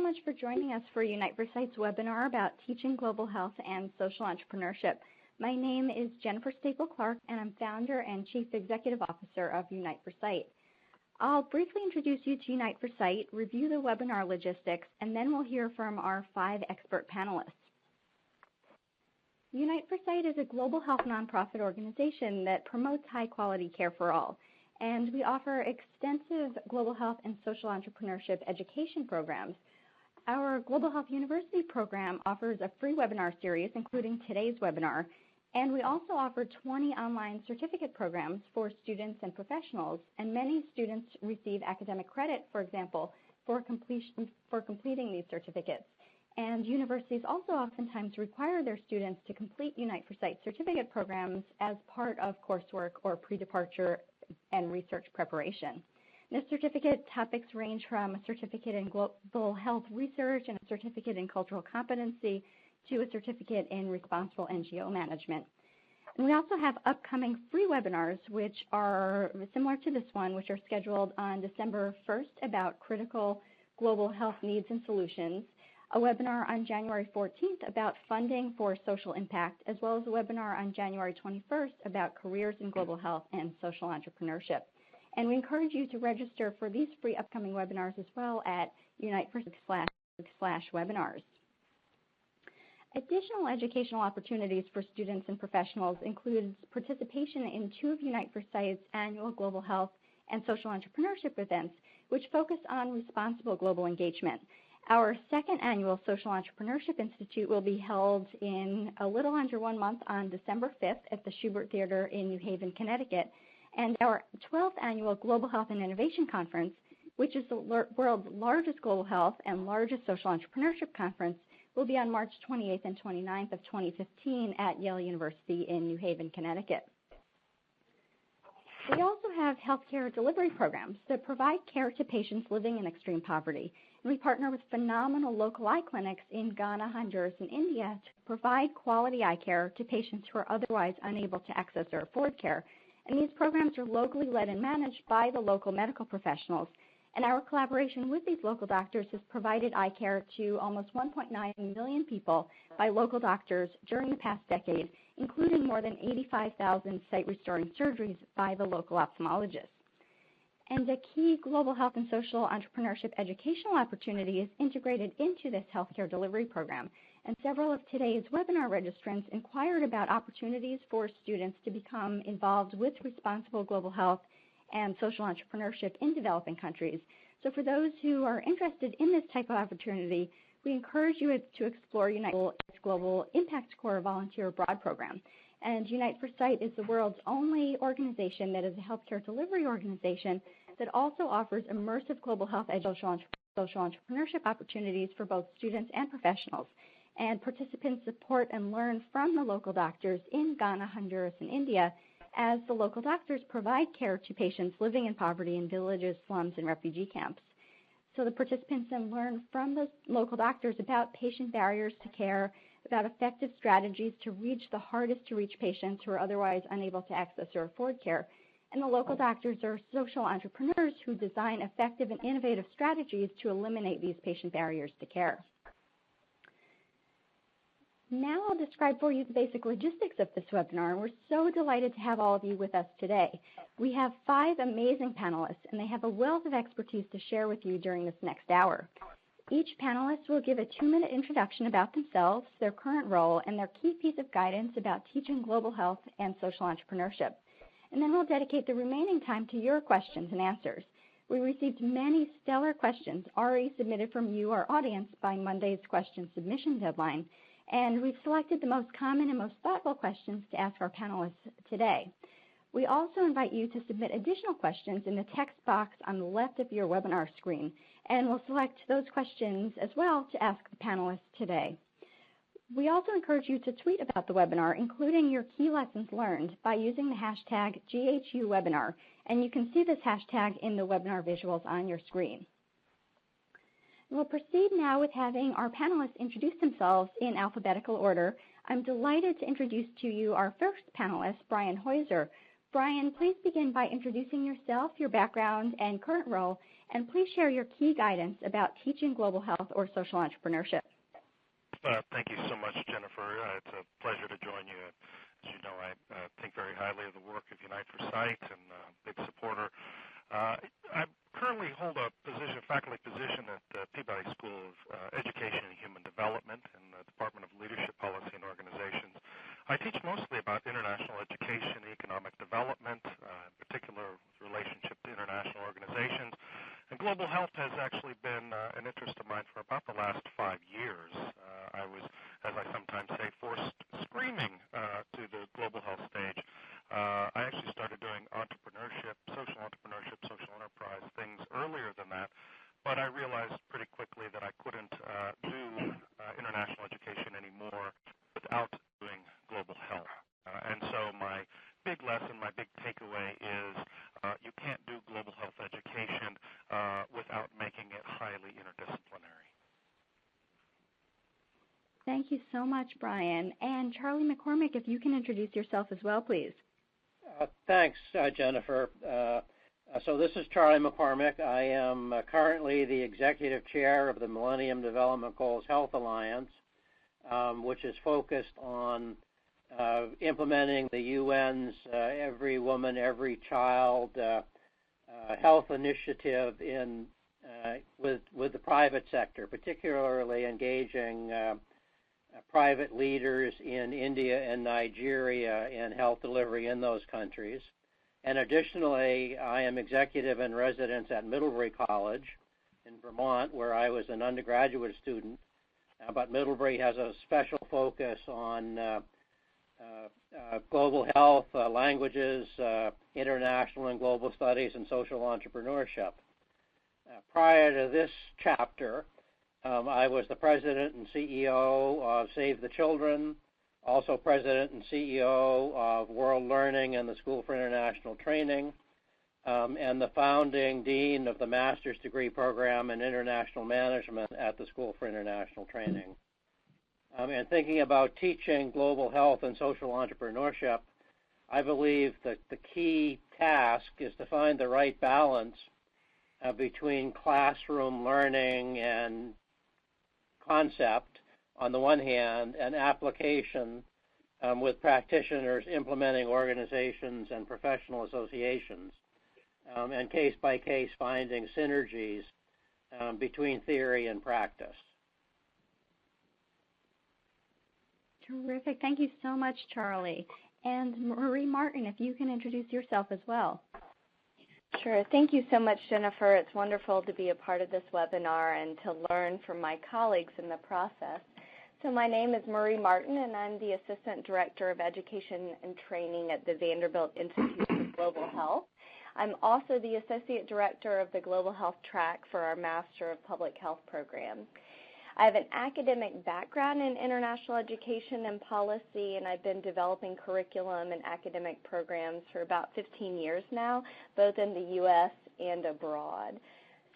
much for joining us for Unite for Sight's webinar about teaching global health and social entrepreneurship. My name is Jennifer Staple-Clark, and I'm founder and Chief Executive Officer of Unite for Sight. I'll briefly introduce you to Unite for Sight, review the webinar logistics, and then we'll hear from our 5 expert panelists. Unite for Sight is a global health nonprofit organization that promotes high-quality care for all, and we offer extensive global health and social entrepreneurship education programs. Our Global Health University program offers a free webinar series, including today's webinar, and we also offer 20 online certificate programs for students and professionals, and many students receive academic credit, for example, for completing these certificates. And universities also oftentimes require their students to complete Unite for Sight certificate programs as part of coursework or pre-departure and research preparation. The certificate topics range from a certificate in global health research and a certificate in cultural competency to a certificate in responsible NGO management. And we also have upcoming free webinars, which are similar to this one, which are scheduled on December 1st about critical global health needs and solutions, a webinar on January 14th about funding for social impact, as well as a webinar on January 21st about careers in global health and social entrepreneurship. And we encourage you to register for these free upcoming webinars as well at unite4.org/webinars. Additional educational opportunities for students and professionals include participation in 2 of Unite for Sight's annual global health and social entrepreneurship events, which focus on responsible global engagement. Our 2nd annual Social Entrepreneurship Institute will be held in a little under 1 month on December 5th at the Schubert Theater in New Haven, Connecticut. And our 12th annual Global Health and Innovation Conference, which is the world's largest global health and largest social entrepreneurship conference, will be on March 28th and 29th of 2015 at Yale University in New Haven, Connecticut. We also have healthcare delivery programs that provide care to patients living in extreme poverty. And we partner with phenomenal local eye clinics in Ghana, Honduras, and India to provide quality eye care to patients who are otherwise unable to access or afford care. And these programs are locally led and managed by the local medical professionals. And our collaboration with these local doctors has provided eye care to almost 1.9 million people by local doctors during the past decade, including more than 85,000 sight-restoring surgeries by the local ophthalmologists. And a key global health and social entrepreneurship educational opportunity is integrated into this healthcare delivery program. And several of today's webinar registrants inquired about opportunities for students to become involved with responsible global health and social entrepreneurship in developing countries. So for those who are interested in this type of opportunity, we encourage you to explore Unite's Global Impact Corps Volunteer Abroad program. And Unite for Sight is the world's only organization that is a healthcare delivery organization that also offers immersive global health and social entrepreneurship opportunities for both students and professionals. And participants support and learn from the local doctors in Ghana, Honduras, and India, as the local doctors provide care to patients living in poverty in villages, slums, and refugee camps. So the participants then learn from those local doctors about patient barriers to care, about effective strategies to reach the hardest to reach patients who are otherwise unable to access or afford care. And the local doctors are social entrepreneurs who design effective and innovative strategies to eliminate these patient barriers to care. Now I'll describe for you the basic logistics of this webinar, and we're so delighted to have all of you with us today. We have 5 amazing panelists, and they have a wealth of expertise to share with you during this next hour. Each panelist will give a 2-minute introduction about themselves, their current role, and their key piece of guidance about teaching global health and social entrepreneurship. And then we'll dedicate the remaining time to your questions and answers. We received many stellar questions already submitted from you, our audience, by Monday's question submission deadline, and we've selected the most common and most thoughtful questions to ask our panelists today. We also invite you to submit additional questions in the text box on the left of your webinar screen, and we'll select those questions as well to ask the panelists today. We also encourage you to tweet about the webinar, including your key lessons learned, by using the hashtag GHUWebinar, and you can see this hashtag in the webinar visuals on your screen. We'll proceed now with having our panelists introduce themselves in alphabetical order. I'm delighted to introduce to you our first panelist, Brian Heuser. Brian, please begin by introducing yourself, your background, and current role, and please share your key guidance about teaching global health or social entrepreneurship. Thank you so much, Jennifer. It's a pleasure to join you. As you know, I think very highly of the work of Unite for Sight and big supporter. I currently hold a faculty position at the Peabody School of Education and Human Development in the Department of Leadership, Policy, and Organizations. I teach mostly about international education, economic development, in particular with relationship to international organizations. And global health has actually been an interest of mine for about the last 5 years. I was, as I sometimes say, forced screaming to the global health stage. I actually started doing entrepreneurship, social enterprise things earlier than that, but I realized pretty quickly that I couldn't do international education anymore without doing global health. And so my big lesson, my big takeaway is you can't do global health education without making it highly interdisciplinary. Thank you so much, Brian. And Charlie MacCormack, if you can introduce yourself as well, please. Thanks, Jennifer. So this is Charlie MacCormack. I am currently the executive chair of the Millennium Development Goals Health Alliance, which is focused on implementing the UN's Every Woman, Every Child health initiative with the private sector, particularly engaging private leaders in India and Nigeria in health delivery in those countries. And additionally, I am executive in residence at Middlebury College in Vermont, where I was an undergraduate student. But Middlebury has a special focus on global health, languages, international and global studies, and social entrepreneurship. Prior to this chapter, I was the president and CEO of Save the Children, also president and CEO of World Learning and the School for International Training, and the founding dean of the master's degree program in international management at the School for International Training. And thinking about teaching global health and social entrepreneurship, I believe that the key task is to find the right balance between classroom learning and concept on the one hand and application with practitioners implementing organizations and professional associations, and case by case finding synergies between theory and practice. Terrific. Thank you so much, Charlie. And Marie Martin, if you can introduce yourself as well. Sure. Thank you so much, Jennifer. It's wonderful to be a part of this webinar and to learn from my colleagues in the process. So my name is Marie Martin, and I'm the Assistant Director of Education and Training at the Vanderbilt Institute for Global Health. I'm also the Associate Director of the Global Health Track for our Master of Public Health program. I have an academic background in international education and policy, and I've been developing curriculum and academic programs for about 15 years now, both in the U.S. and abroad.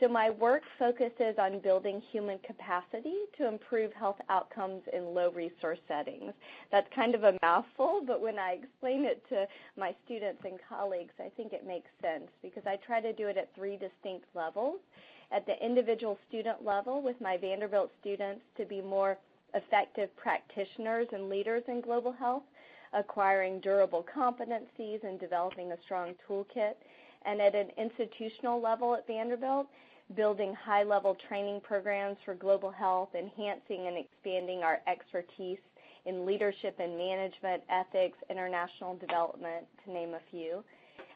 So my work focuses on building human capacity to improve health outcomes in low-resource settings. That's kind of a mouthful, but when I explain it to my students and colleagues, I think it makes sense because I try to do it at 3 distinct levels. At the individual student level with my Vanderbilt students to be more effective practitioners and leaders in global health, acquiring durable competencies and developing a strong toolkit. And at an institutional level at Vanderbilt, building high-level training programs for global health, enhancing and expanding our expertise in leadership and management, ethics, international development, to name a few.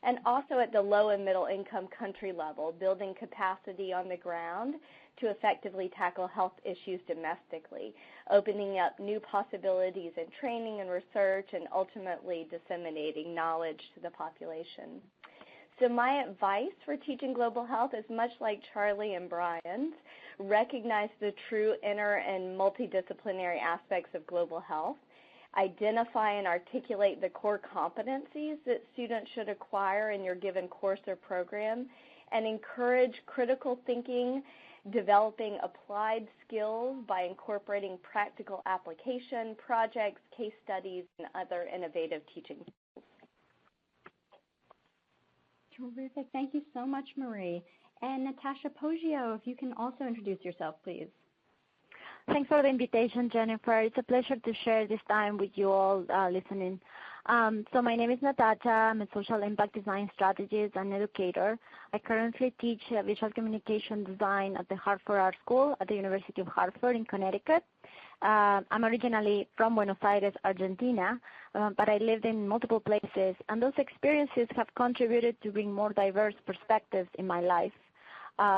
And also at the low and middle income country level, building capacity on the ground to effectively tackle health issues domestically, opening up new possibilities in training and research, and ultimately disseminating knowledge to the population. So my advice for teaching global health is much like Charlie and Brian's. Recognize the true inter and multidisciplinary aspects of global health. Identify and articulate the core competencies that students should acquire in your given course or program, and encourage critical thinking, developing applied skills by incorporating practical application, projects, case studies, and other innovative teaching tools. Terrific. Thank you so much, Marie. And Natasha Poggio, if you can also introduce yourself, please. Thanks for the invitation, Jennifer. It's a pleasure to share this time with you all listening. So my name is Natasha. I'm a social impact design strategist and educator. I currently teach visual communication design at the Hartford Art School at the University of Hartford in Connecticut. I'm originally from Buenos Aires, Argentina, but I lived in multiple places, and those experiences have contributed to bring more diverse perspectives in my life.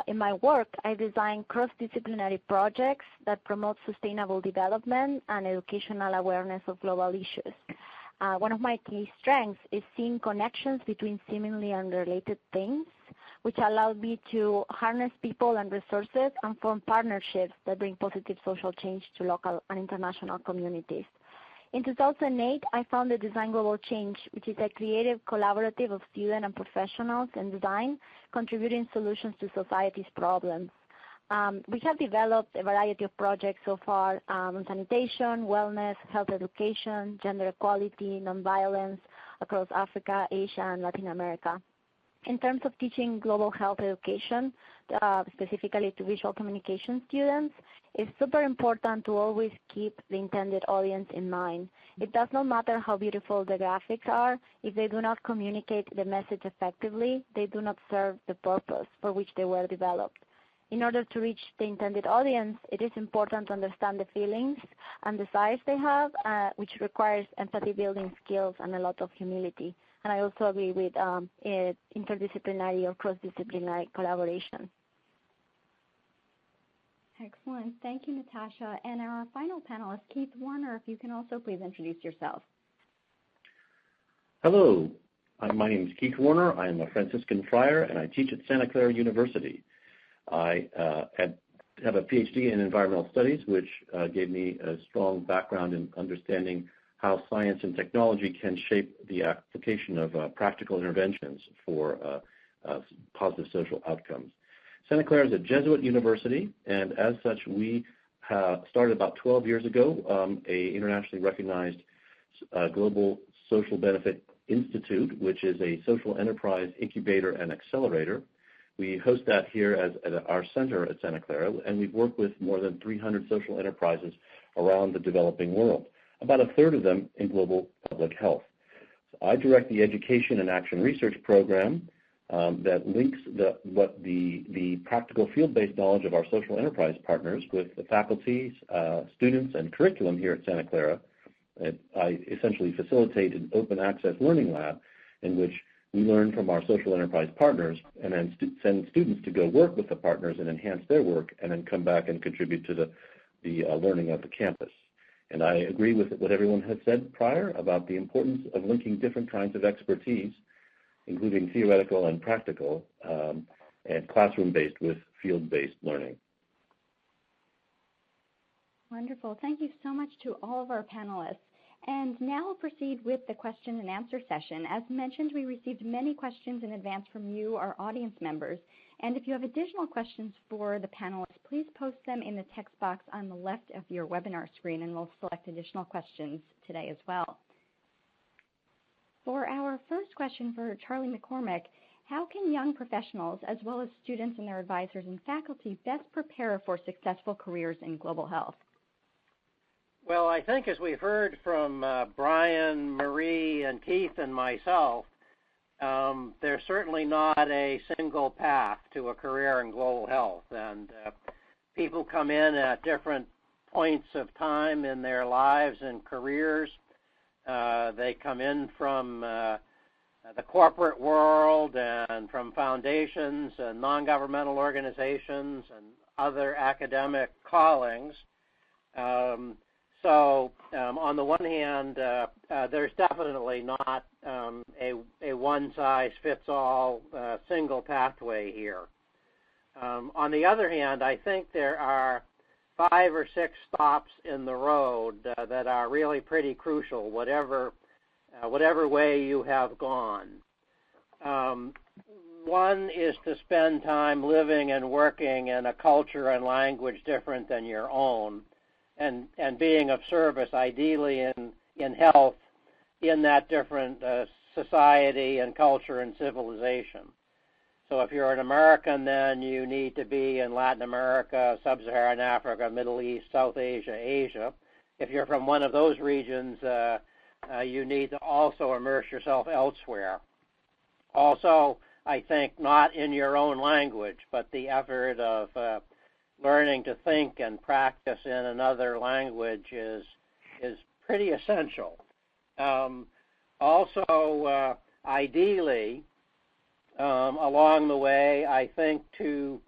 In my work, I design cross-disciplinary projects that promote sustainable development and educational awareness of global issues. One of my key strengths is seeing connections between seemingly unrelated things, which allowed me to harness people and resources and form partnerships that bring positive social change to local and international communities. In 2008, I founded Design Global Change, which is a creative collaborative of students and professionals in design, contributing solutions to society's problems. We have developed a variety of projects so far on sanitation, wellness, health education, gender equality, nonviolence across Africa, Asia, and Latin America. In terms of teaching global health education, specifically to visual communication students, it's super important to always keep the intended audience in mind. It does not matter how beautiful the graphics are. If they do not communicate the message effectively, they do not serve the purpose for which they were developed. In order to reach the intended audience, it is important to understand the feelings and desires they have, which requires empathy-building skills and a lot of humility. And I also agree with interdisciplinary or cross-disciplinary collaboration. Excellent. Thank you, Natasha. And our final panelist, Keith Warner, if you can also please introduce yourself. Hello. My name is Keith Warner. I am a Franciscan friar, and I teach at Santa Clara University. I have a PhD in environmental studies, which gave me a strong background in understanding how science and technology can shape the application of practical interventions for positive social outcomes. Santa Clara is a Jesuit university, and as such, we started about 12 years ago a internationally recognized Global Social Benefit Institute, which is a social enterprise incubator and accelerator. We host that here at our center at Santa Clara, and we've worked with more than 300 social enterprises around the developing world, about a third of them in global public health. So I direct the Education and Action Research Program that links the practical field-based knowledge of our social enterprise partners with the faculty, students, and curriculum here at Santa Clara. I essentially facilitate an open access learning lab in which we learn from our social enterprise partners and then send students to go work with the partners and enhance their work and then come back and contribute to the learning of the campus. And I agree with what everyone has said prior about the importance of linking different kinds of expertise, including theoretical and practical, and classroom-based with field-based learning. Wonderful. Thank you so much to all of our panelists. And now we'll proceed with the question and answer session. As mentioned, we received many questions in advance from you, our audience members. And if you have additional questions for the panelists, please post them in the text box on the left of your webinar screen, and we'll select additional questions today as well. For our first question for Charlie MacCormack, how can young professionals, as well as students and their advisors and faculty, best prepare for successful careers in global health? Well, I think as we've heard from Brian, Marie, and Keith, and myself, there's certainly not a single path to a career in global health. And people come in at different points of time in their lives and careers. They come in from the corporate world and from foundations and non-governmental organizations and other academic callings. So on the one hand, there's definitely not a one-size-fits-all single pathway here. On the other hand, I think there are 5 or 6 stops in the road that are really pretty crucial, whatever way you have gone. One is to spend time living and working in a culture and language different than your own, and being of service, ideally in health, in that different society and culture and civilization. So if you're an American, then you need to be in Latin America, Sub-Saharan Africa, Middle East, South Asia, Asia. If you're from one of those regions, you need to also immerse yourself elsewhere. Also, I think not in your own language, but the effort of learning to think and practice in another language is pretty essential. Also, ideally, along the way, I think to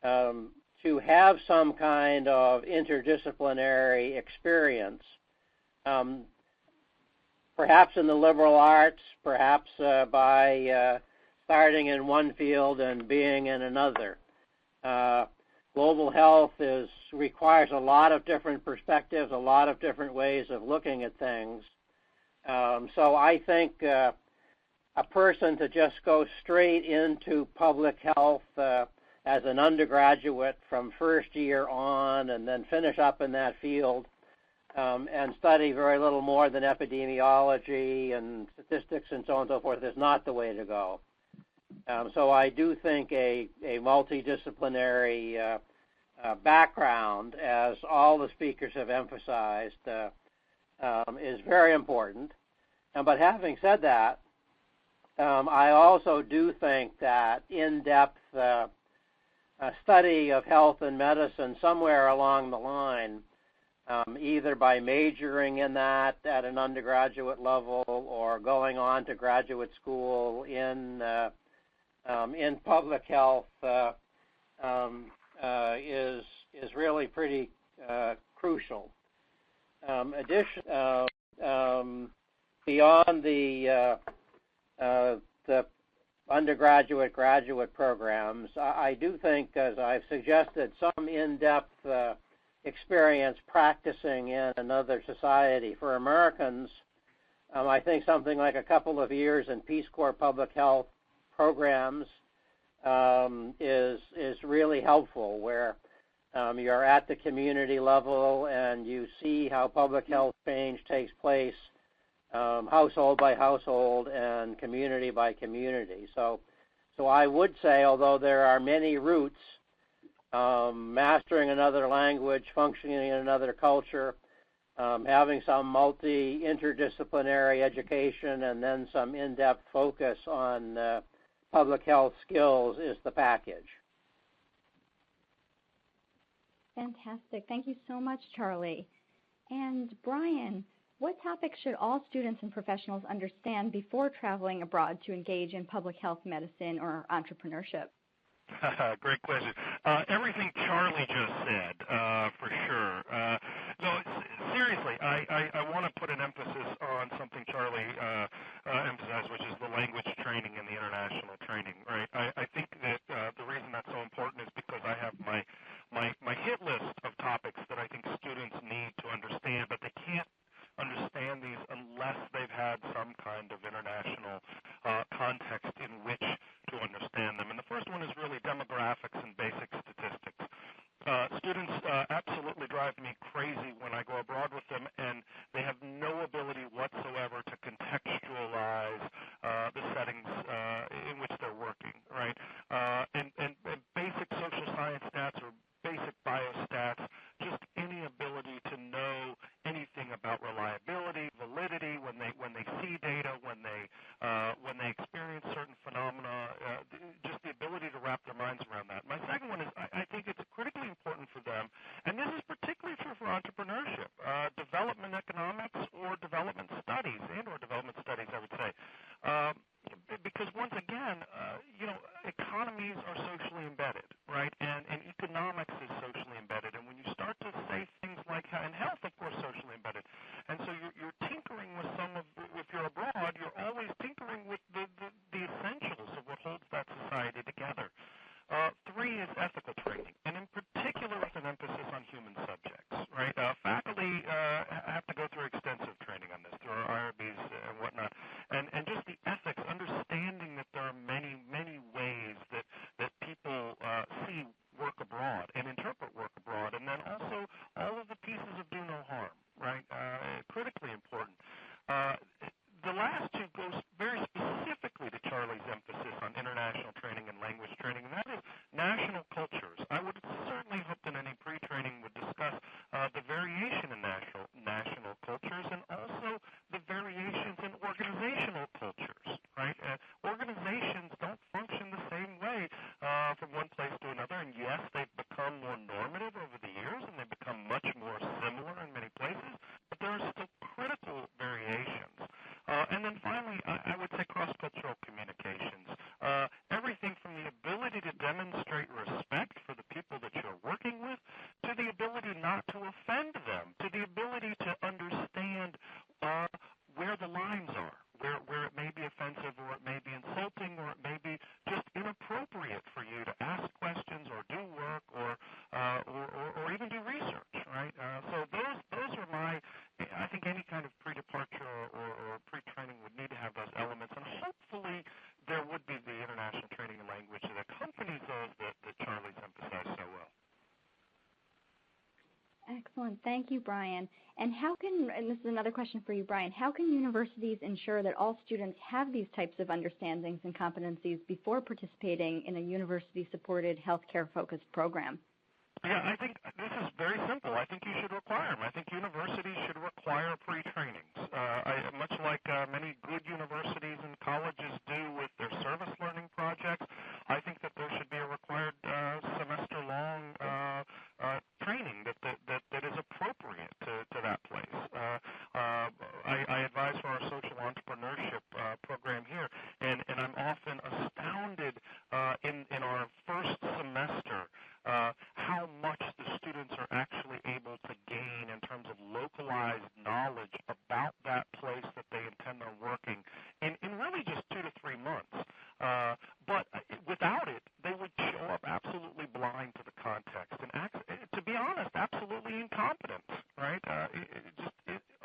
have some kind of interdisciplinary experience, perhaps in the liberal arts, perhaps by starting in one field and being in another. Global health requires a lot of different perspectives, a lot of different ways of looking at things. So I think a person to just go straight into public health as an undergraduate from first year on and then finish up in that field and study very little more than epidemiology and statistics and so on and so forth is not the way to go. So I do think a multidisciplinary background, as all the speakers have emphasized, is very important. But having said that, I also do think that in-depth study of health and medicine somewhere along the line, either by majoring in that at an undergraduate level or going on to graduate school in public health, is really pretty crucial. Beyond the undergraduate, graduate programs, I do think, as I've suggested, some in-depth experience practicing in another society. For Americans, I think something like a couple of years in Peace Corps public health programs is really helpful, where you're at the community level and you see how public health change takes place household by household and community by community. So I would say, although there are many routes, mastering another language, functioning in another culture, having some interdisciplinary education, and then some in-depth focus on public health skills is the package. Fantastic. Thank you so much, Charlie. And Brian, what topics should all students and professionals understand before traveling abroad to engage in public health, medicine, or entrepreneurship? Great question. Everything Charlie just said, for sure. No, seriously, I want to put an emphasis on something Charlie emphasized, which is the language training and the international training, right? I think that the reason that's so important is because I have my hit list of topics that I think students need to understand, but they can't understand these unless they've had some kind of international context in which to understand them. And the first one is really demographics and basic statistics. Students absolutely drive me crazy when I go abroad with them and they have no ability whatsoever to contextualize the settings in which they're working, right? And basic social science stats or basic biostats, just any ability to know anything about reliability, validity, when they see data, when they experience certain phenomena, just the ability to wrap their minds around that. My second one is I think it's critically important for them, and this is particularly true for entrepreneurship, development economics or development studies, I would say. Because once again, economies are socially embedded, right? And economics is socially embedded. And when you start to say things like, and health, of course, socially embedded. And so you're tinkering with if you're abroad, you're always tinkering with the essentials of what holds that society together. Three is ethical training, and in particular with an emphasis on human subjects, right? Faculty have to go through extensive training on this, through our IRBs and whatnot, and just the ethics, understanding that there are many, many ways that people see work abroad and interpret work abroad, and then also all of the pieces of do no harm, right? Critically important. The last two goes very ability not to offend them, to the ability to understand where the lines are, where it may be offensive or it may be insulting or it may be just inappropriate for you to ask questions or do work or even do research, right? So those are I think any kind of pre-departure or pre-training would need to have those elements, and hopefully there would be the international training and language that accompanies those that Charlie's emphasized so well. Excellent. Thank you, Brian. And this is another question for you, Brian, how can universities ensure that all students have these types of understandings and competencies before participating in a university-supported healthcare-focused program? Yeah, I think this is very simple. I think you should require them. I think universities should require pre-trainings, much like many good universities and colleges do with their service learning projects. I think that there should be a required semester-long training that is appropriate to that place. I advise for our social entrepreneurship program here, and I'm often astounded in our first semester how much the students are actually able to gain in terms of localized knowledge about that place that they intend on working in really just 2 to 3 months. But without it, they would show up absolutely blind to the context and, to be honest, absolutely incompetent, right?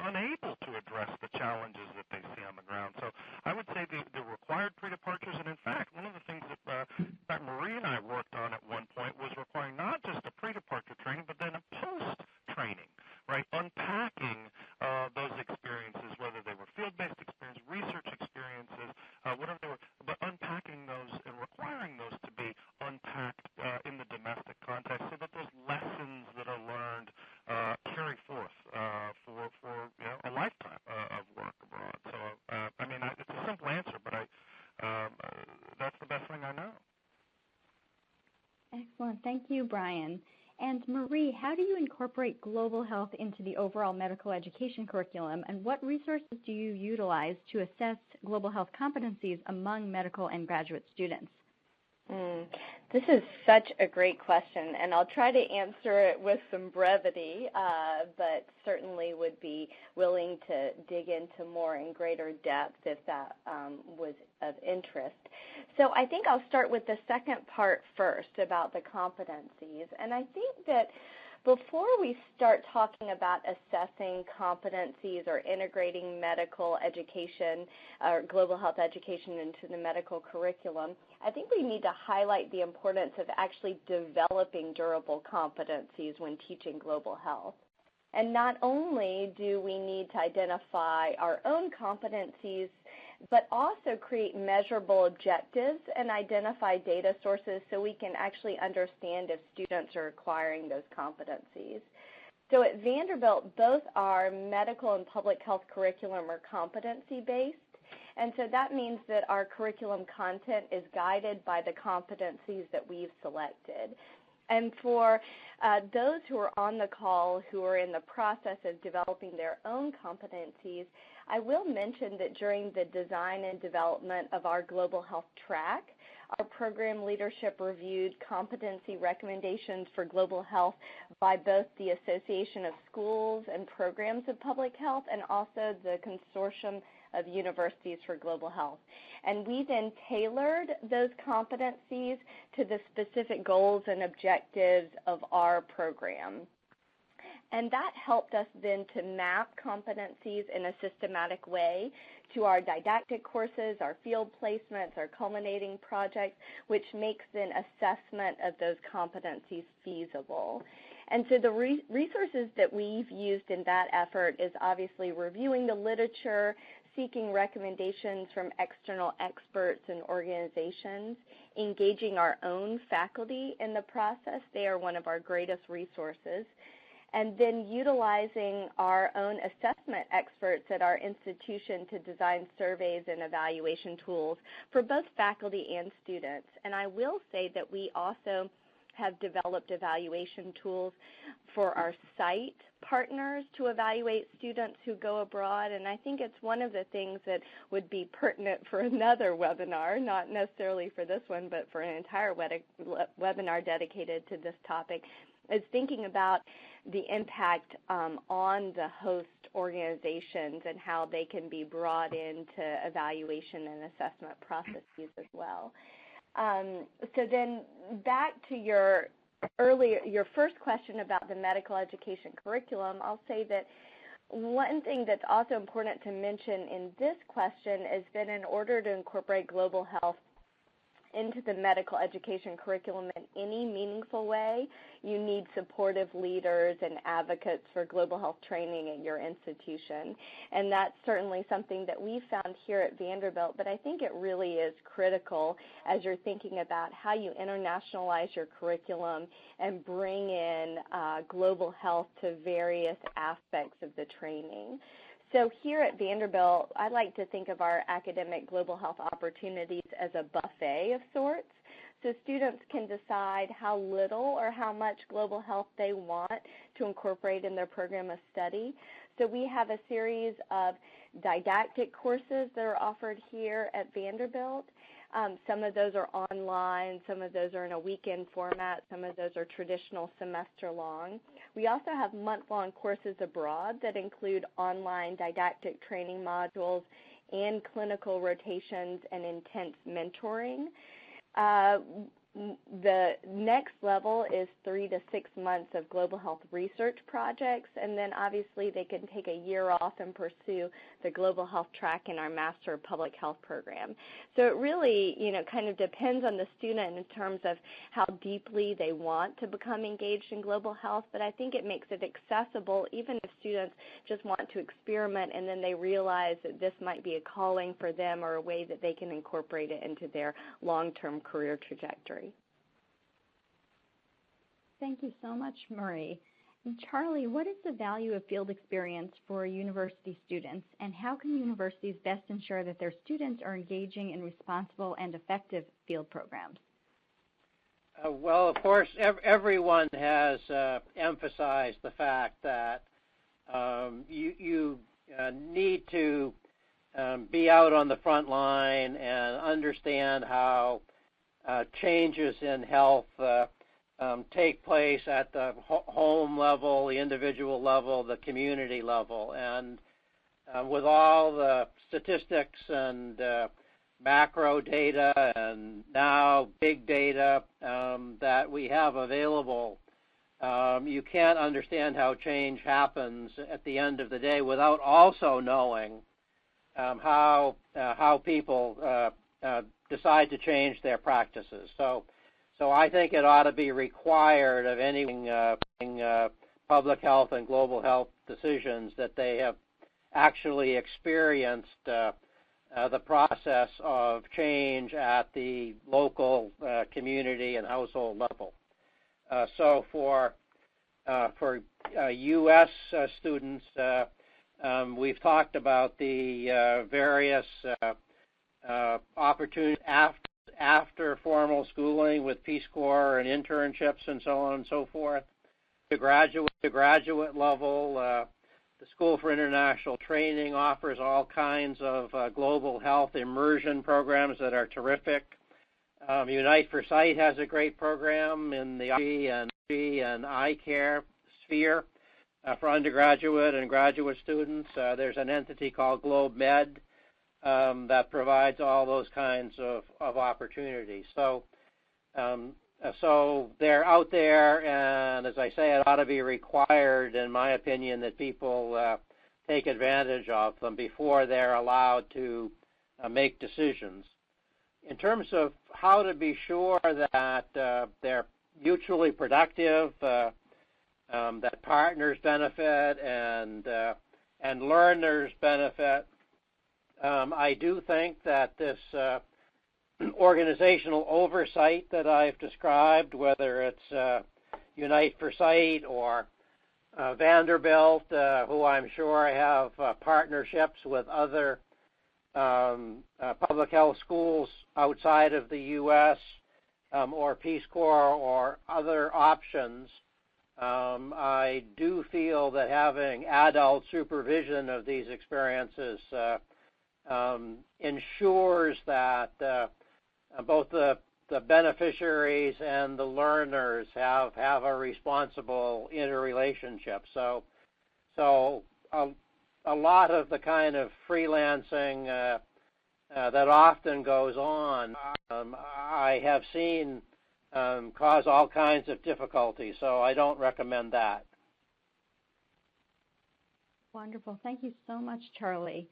Unable to address the challenges that they see on the ground. So I would say the required pre-departures, and in fact, one of the things that Marie and I worked on at one point was requiring not just a pre-departure training, but then a post-training, right? Unpacking those experiences, whether they were field-based experiences, research experiences, whatever they were, but unpacking those and requiring those to be unpacked in the domestic context so that those lessons that are learned carry forth for a lifetime of work abroad. So, it's a simple answer, but that's the best thing I know. Excellent. Thank you, Brian. And Marie, how do you incorporate global health into the overall medical education curriculum, and what resources do you utilize to assess global health competencies among medical and graduate students? This is such a great question, and I'll try to answer it with some brevity, but certainly would be willing to dig into more in greater depth if that was of interest. So I think I'll start with the second part first about the competencies, and I think that before we start talking about assessing competencies or integrating medical education or global health education into the medical curriculum, I think we need to highlight the importance of actually developing durable competencies when teaching global health. And not only do we need to identify our own competencies, but also create measurable objectives and identify data sources so we can actually understand if students are acquiring those competencies. So at Vanderbilt, both our medical and public health curriculum are competency-based, and so that means that our curriculum content is guided by the competencies that we've selected. And for those who are on the call who are in the process of developing their own competencies, I will mention that during the design and development of our global health track, our program leadership reviewed competency recommendations for global health by both the Association of Schools and Programs of Public Health and also the Consortium of Universities for Global Health. And we then tailored those competencies to the specific goals and objectives of our program. And that helped us then to map competencies in a systematic way to our didactic courses, our field placements, our culminating projects, which makes then assessment of those competencies feasible. And so the resources that we've used in that effort is obviously reviewing the literature, seeking recommendations from external experts and organizations, engaging our own faculty in the process. They are one of our greatest resources. And then utilizing our own assessment experts at our institution to design surveys and evaluation tools for both faculty and students. And I will say that we also have developed evaluation tools for our site partners to evaluate students who go abroad, and I think it's one of the things that would be pertinent for another webinar, not necessarily for this one, but for an entire webinar dedicated to this topic, is thinking about the impact on the host organizations and how they can be brought into evaluation and assessment processes as well. So then back to your first question about the medical education curriculum, I'll say that one thing that's also important to mention in this question is that in order to incorporate global health into the medical education curriculum in any meaningful way, you need supportive leaders and advocates for global health training at your institution. And that's certainly something that we found here at Vanderbilt, but I think it really is critical as you're thinking about how you internationalize your curriculum and bring in global health to various aspects of the training. So here at Vanderbilt, I like to think of our academic global health opportunities as a buffet of sorts. So students can decide how little or how much global health they want to incorporate in their program of study. So we have a series of didactic courses that are offered here at Vanderbilt. Some of those are online, some of those are in a weekend format, some of those are traditional semester long. We also have month-long courses abroad that include online didactic training modules and clinical rotations and intense mentoring. The next level is 3 to 6 months of global health research projects, and then obviously they can take a year off and pursue the global health track in our Master of Public Health program. So it really, kind of depends on the student in terms of how deeply they want to become engaged in global health, but I think it makes it accessible even if students just want to experiment and then they realize that this might be a calling for them or a way that they can incorporate it into their long-term career trajectory. Thank you so much, Marie. And Charlie, what is the value of field experience for university students, and how can universities best ensure that their students are engaging in responsible and effective field programs? Well, of course, everyone has emphasized the fact that you need to be out on the front line and understand how changes in health take place at the home level, the individual level, the community level. And with all the statistics and macro data and now big data that we have available, you can't understand how change happens at the end of the day without also knowing how people decide to change their practices. So I think it ought to be required of any public health and global health decisions that they have actually experienced the process of change at the local community and household level. So for U.S. students, we've talked about the various opportunities after formal schooling with Peace Corps and internships and so on and so forth. The graduate level, the School for International Training offers all kinds of global health immersion programs that are terrific. Unite for Sight has a great program in the eye care sphere for undergraduate and graduate students. There's an entity called GlobeMed that provides all those kinds of opportunities. So they're out there, and as I say, it ought to be required, in my opinion, that people take advantage of them before they're allowed to make decisions. In terms of how to be sure that they're mutually productive, that partners benefit and learners benefit, I do think that this organizational oversight that I've described, whether it's Unite for Sight or Vanderbilt, who I'm sure have partnerships with other public health schools outside of the U.S., or Peace Corps or other options, I do feel that having adult supervision of these experiences ensures that both the the beneficiaries and the learners have a responsible interrelationship. So a lot of the kind of freelancing that often goes on, I have seen cause all kinds of difficulties. So I don't recommend that. Wonderful. Thank you so much, Charlie.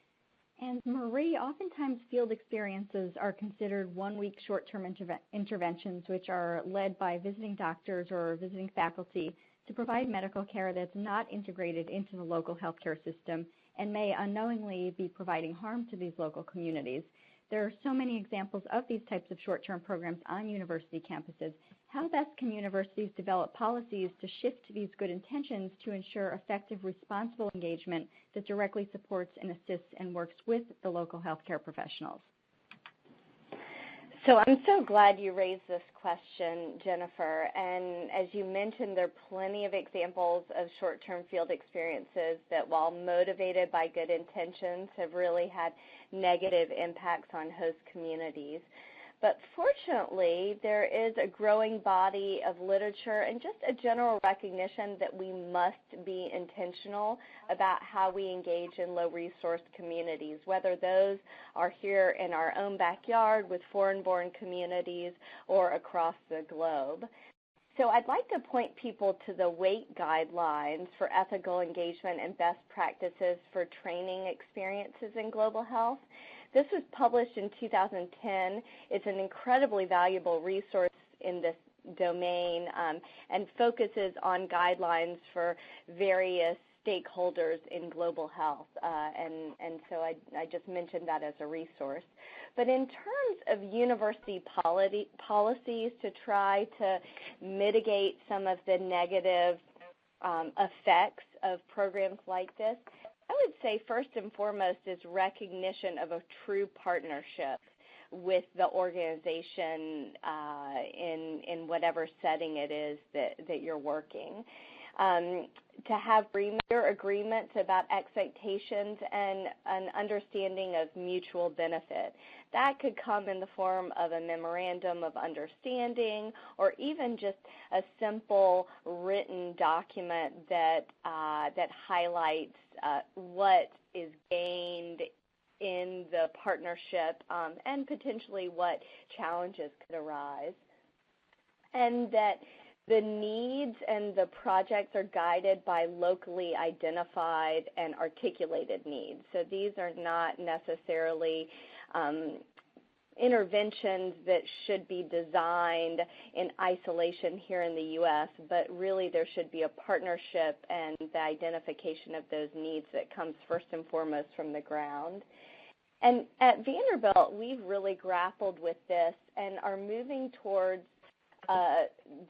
And Marie, oftentimes field experiences are considered one-week short-term interventions, which are led by visiting doctors or visiting faculty to provide medical care that's not integrated into the local healthcare system and may unknowingly be providing harm to these local communities. There are so many examples of these types of short-term programs on university campuses. How best can universities develop policies to shift these good intentions to ensure effective, responsible engagement that directly supports and assists and works with the local healthcare professionals? So I'm so glad you raised this question, Jennifer. And as you mentioned, there are plenty of examples of short-term field experiences that, while motivated by good intentions, have really had negative impacts on host communities. But fortunately, there is a growing body of literature and just a general recognition that we must be intentional about how we engage in low-resource communities, whether those are here in our own backyard with foreign-born communities or across the globe. So I'd like to point people to the WAIT guidelines for ethical engagement and best practices for training experiences in global health. This was published in 2010. It's an incredibly valuable resource in this domain and focuses on guidelines for various stakeholders in global health. And so I just mentioned that as a resource. But in terms of university policies to try to mitigate some of the negative effects of programs like this, I would say first and foremost is recognition of a true partnership with the organization in whatever setting it is that you're working. To have agreements about expectations and an understanding of mutual benefit. That could come in the form of a memorandum of understanding or even just a simple written document that highlights what is gained in the partnership and potentially what challenges could arise. And that the needs and the projects are guided by locally identified and articulated needs. So these are not necessarily interventions that should be designed in isolation here in the U.S., but really there should be a partnership and the identification of those needs that comes first and foremost from the ground. And at Vanderbilt, we've really grappled with this and are moving towards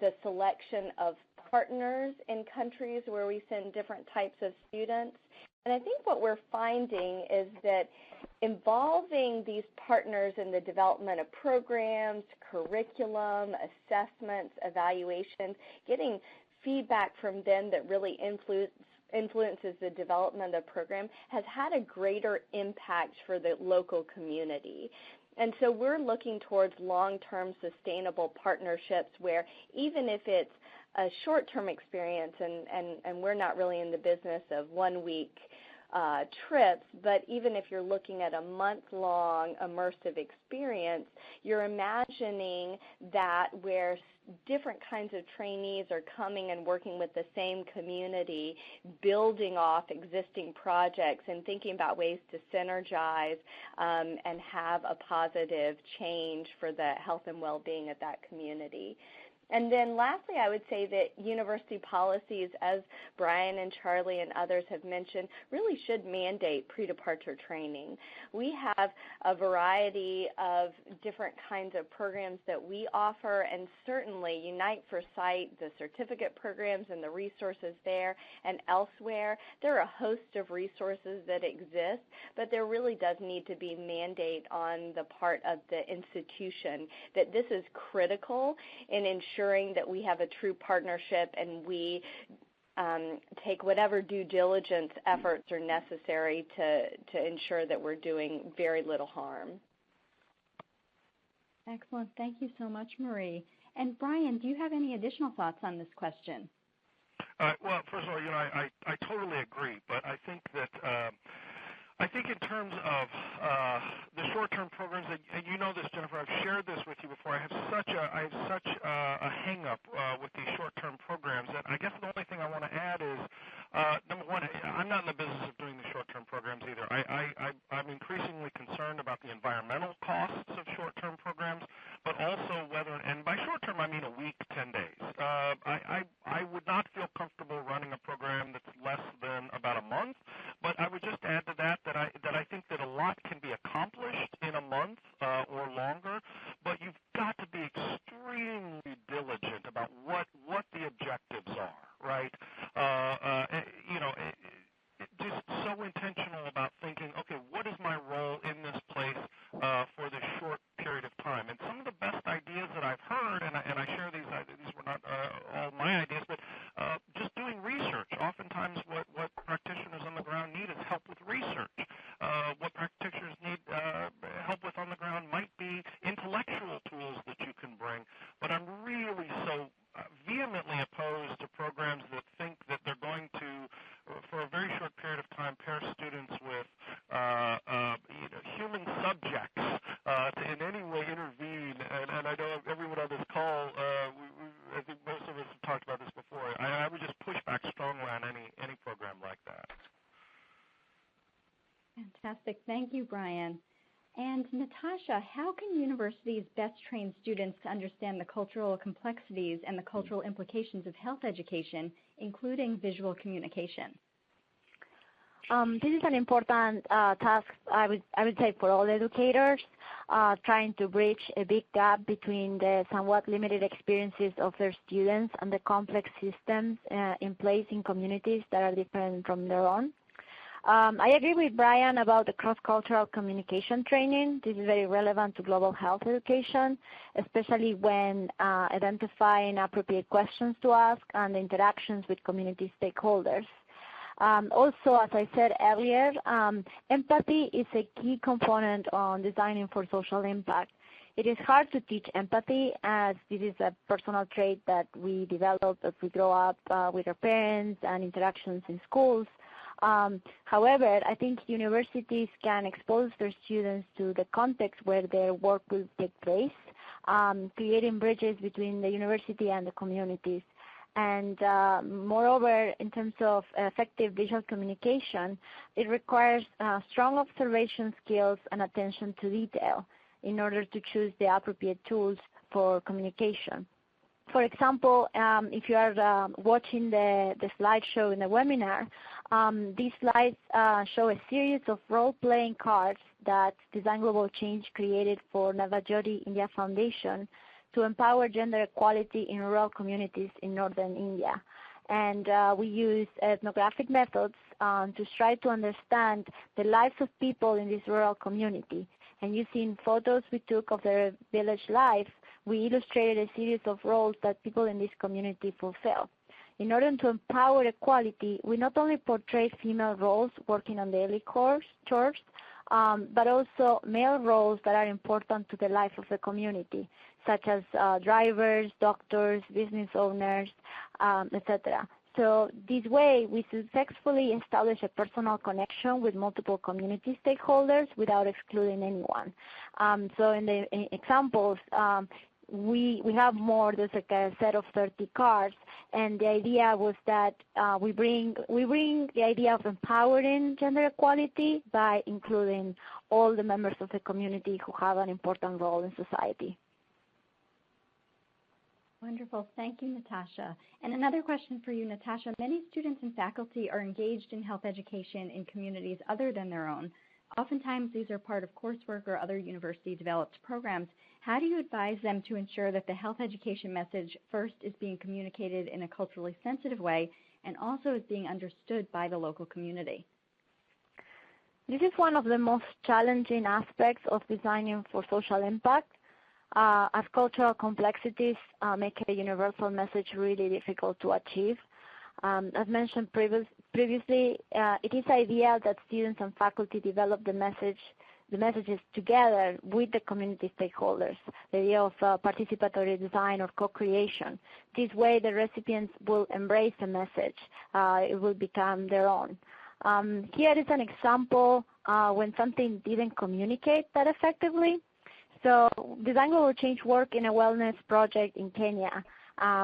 the selection of partners in countries where we send different types of students. And I think what we're finding is that involving these partners in the development of programs, curriculum, assessments, evaluations, getting feedback from them that really influences the development of the program has had a greater impact for the local community. And so we're looking towards long-term sustainable partnerships where even if it's a short-term experience, and we're not really in the business of one-week trips, but even if you're looking at a month-long immersive experience, you're imagining that where different kinds of trainees are coming and working with the same community, building off existing projects and thinking about ways to synergize and have a positive change for the health and well-being of that community. And then lastly, I would say that university policies, as Brian and Charlie and others have mentioned, really should mandate pre-departure training. We have a variety of different kinds of programs that we offer, and certainly Unite for Sight, the certificate programs and the resources there and elsewhere, there are a host of resources that exist, but there really does need to be mandate on the part of the institution that this is critical in ensuring that we have a true partnership and we take whatever due diligence efforts are necessary to ensure that we're doing very little harm. Excellent. Thank you so much, Marie. And Brian, do you have any additional thoughts on this question? Well, first of all, I totally agree, but I think that I think in terms of the short-term programs, and you know this, Jennifer, I've shared this with you before. I have such a hang-up with these short-term programs that I guess the only thing I want to add is, number one, I'm not in the business of doing the short-term programs either. I'm increasingly concerned about the environmental costs of short-term programs, but also whether, and by short-term I mean a week, 10 days. I would not feel comfortable running a program that's less than about a month, but I would just add to that I think that a lot can be accomplished in a month or longer, but you've got to be extremely diligent about what the objectives are, right? Just so intentional about thinking, okay, what is my role in this place for this short period of time? And some of the best ideas that I've heard, and I share these were not all my ideas, but just doing research. Oftentimes what practitioners on the ground need is help with research. What practitioners need help with on the ground might be intellectual tools that you can bring, but I'm really so vehemently opposed to programs that think that they're going to, for a very short period of time, pair students with human subjects to in any way intervene. And I know everyone on this call, I think most of us have talked about this before. I would just push back strongly on any program like that. Fantastic. Thank you, Brian. And Natasha, how can universities best train students to understand the cultural complexities and the cultural implications of health education, including visual communication? This is an important task, I would say, for all educators, trying to bridge a big gap between the somewhat limited experiences of their students and the complex systems in place in communities that are different from their own. I agree with Brian about the cross-cultural communication training. This is very relevant to global health education, especially when identifying appropriate questions to ask and the interactions with community stakeholders. Also, as I said earlier, empathy is a key component on designing for social impact. It is hard to teach empathy, as this is a personal trait that we develop as we grow up with our parents and interactions in schools. However, I think universities can expose their students to the context where their work will take place, creating bridges between the university and the communities. And moreover, in terms of effective visual communication, it requires strong observation skills and attention to detail in order to choose the appropriate tools for communication. For example, if you are watching the slideshow in the webinar, these slides show a series of role-playing cards that Design Global Change created for Navajyoti India Foundation to empower gender equality in rural communities in northern India. And we use ethnographic methods to try to understand the lives of people in this rural community. And using photos we took of their village life, we illustrated a series of roles that people in this community fulfill. In order to empower equality, we not only portrayed female roles working on daily chores, but also male roles that are important to the life of the community, such as drivers, doctors, business owners, etc. So this way, we successfully establish a personal connection with multiple community stakeholders without excluding anyone. So in the examples, we have more. There's like a set of 30 cards, and the idea was that we bring the idea of empowering gender equality by including all the members of the community who have an important role in society. Wonderful. Thank you, Natasha. And another question for you, Natasha. Many students and faculty are engaged in health education in communities other than their own. Oftentimes, these are part of coursework or other university-developed programs. How do you advise them to ensure that the health education message first is being communicated in a culturally sensitive way and also is being understood by the local community? This is one of the most challenging aspects of designing for social impact, as cultural complexities make a universal message really difficult to achieve. As mentioned previously, it is ideal that students and faculty develop the message the messages together with the community stakeholders, the idea of participatory design or co-creation. This way the recipients will embrace the message. It will become their own. Here is an example when something didn't communicate that effectively. So Design Global Change work in a wellness project in Kenya.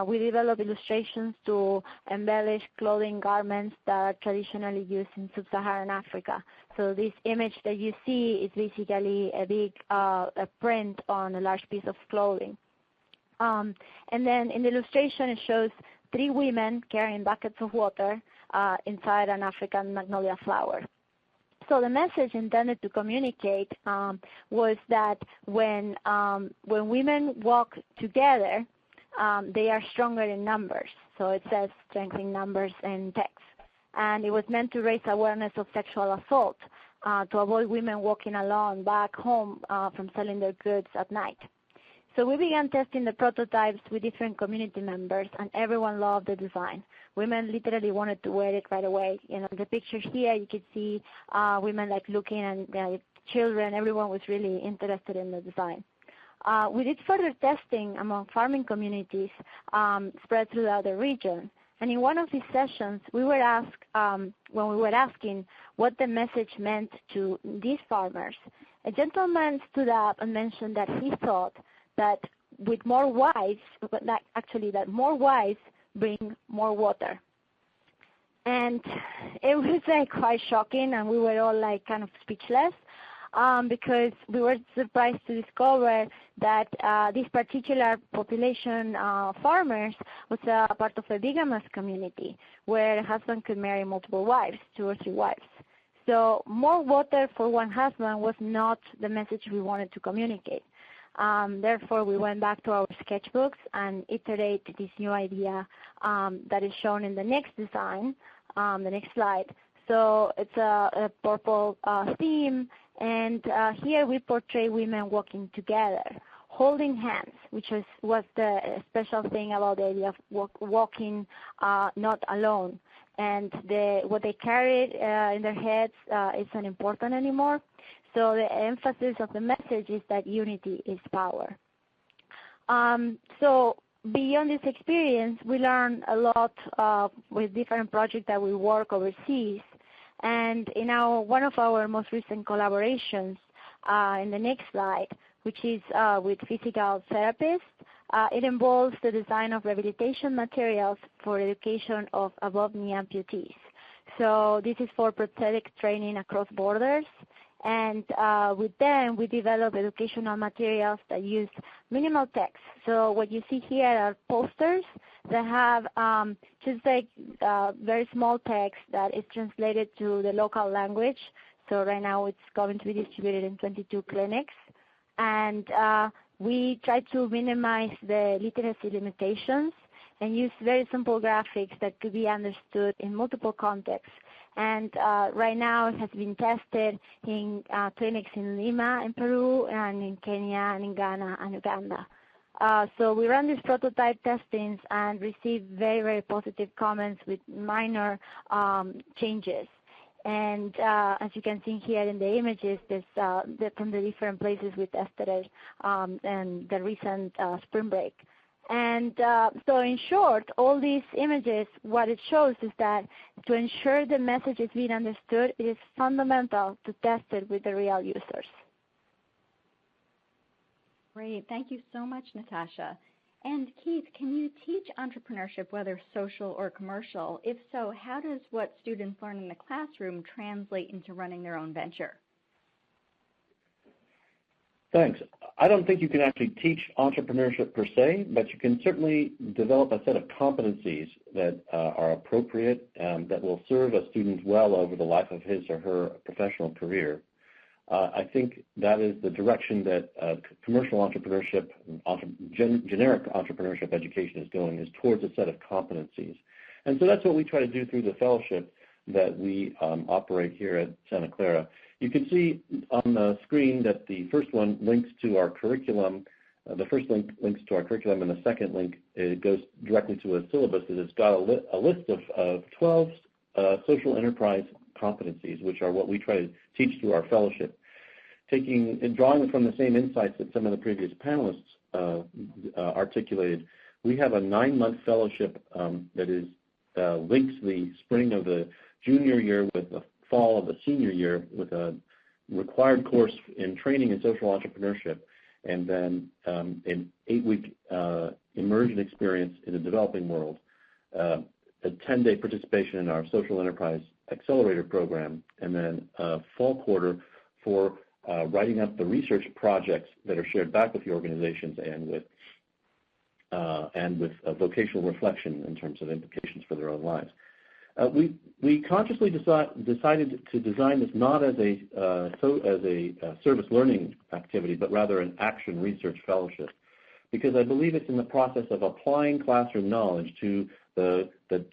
We develop illustrations to embellish clothing garments that are traditionally used in sub-Saharan Africa. So this image that you see is basically a big a print on a large piece of clothing. And then in the illustration it shows 3 women carrying buckets of water inside an African magnolia flower. So the message intended to communicate was that when women walk together, they are stronger in numbers. So it says strength in numbers in text. And it was meant to raise awareness of sexual assault, to avoid women walking alone back home from selling their goods at night. So we began testing the prototypes with different community members, and everyone loved the design. Women literally wanted to wear it right away. You know, the picture here, you can see women like looking, and children, everyone was really interested in the design. We did further testing among farming communities spread throughout the region. And in one of these sessions, we were asked, when we were asking what the message meant to these farmers, a gentleman stood up and mentioned that he thought that with more wives, that more wives bring more water. And it was like quite shocking, and we were all like kind of speechless. Because we were surprised to discover that this particular population farmers was a part of a bigamous community where a husband could marry multiple wives, 2 or 3 wives. So more water for one husband was not the message we wanted to communicate. Therefore, we went back to our sketchbooks and iterated this new idea that is shown in the next design, the next slide. So it's a purple theme. And here we portray women walking together, holding hands, which was the special thing about the idea of walking not alone. And what they carried in their heads isn't important anymore. So the emphasis of the message is that unity is power. So beyond this experience, we learned a lot with different projects that we work overseas. And in one of our most recent collaborations, in the next slide, which is with physical therapists, it involves the design of rehabilitation materials for education of above-knee amputees. So this is for prosthetic training across borders. And with them, we develop educational materials that use minimal text. So what you see here are posters that have just like very small text that is translated to the local language. So right now it's going to be distributed in 22 clinics. And we try to minimize the literacy limitations and use very simple graphics that could be understood in multiple contexts. And right now it has been tested in clinics in Lima, in Peru, and in Kenya, and in Ghana, and Uganda. So we run these prototype testings and receive very, very positive comments with minor changes. And as you can see here in the images, there's from the different places we tested it and the recent spring break. And so in short, all these images, what it shows is that to ensure the message is being understood, it is fundamental to test it with the real users. Great. Thank you so much, Natasha. And Keith, can you teach entrepreneurship, whether social or commercial? If so, how does what students learn in the classroom translate into running their own venture? Thanks. I don't think you can actually teach entrepreneurship per se, but you can certainly develop a set of competencies that are appropriate that will serve a student well over the life of his or her professional career. I think that is the direction that commercial entrepreneurship, generic entrepreneurship education is going, is towards a set of competencies. And so that's what we try to do through the fellowship that we operate here at Santa Clara. You can see on the screen that the first one links to our curriculum. The first link links to our curriculum, and the second link it goes directly to a syllabus that has got a list of 12 social enterprise competencies, which are what we try to teach through our fellowship. drawing from the same insights that some of the previous panelists articulated, we have a 9-month fellowship that links the spring of the junior year with the fall of the senior year with a required course in training in social entrepreneurship, and then an 8-week immersion experience in the developing world, a 10-day participation in our social enterprise accelerator program, and then a fall quarter for writing up the research projects that are shared back with the organizations and with vocational reflection in terms of implications for their own lives. We consciously decided to design this not as a service learning activity, but rather an action research fellowship, because I believe it's in the process of applying classroom knowledge to the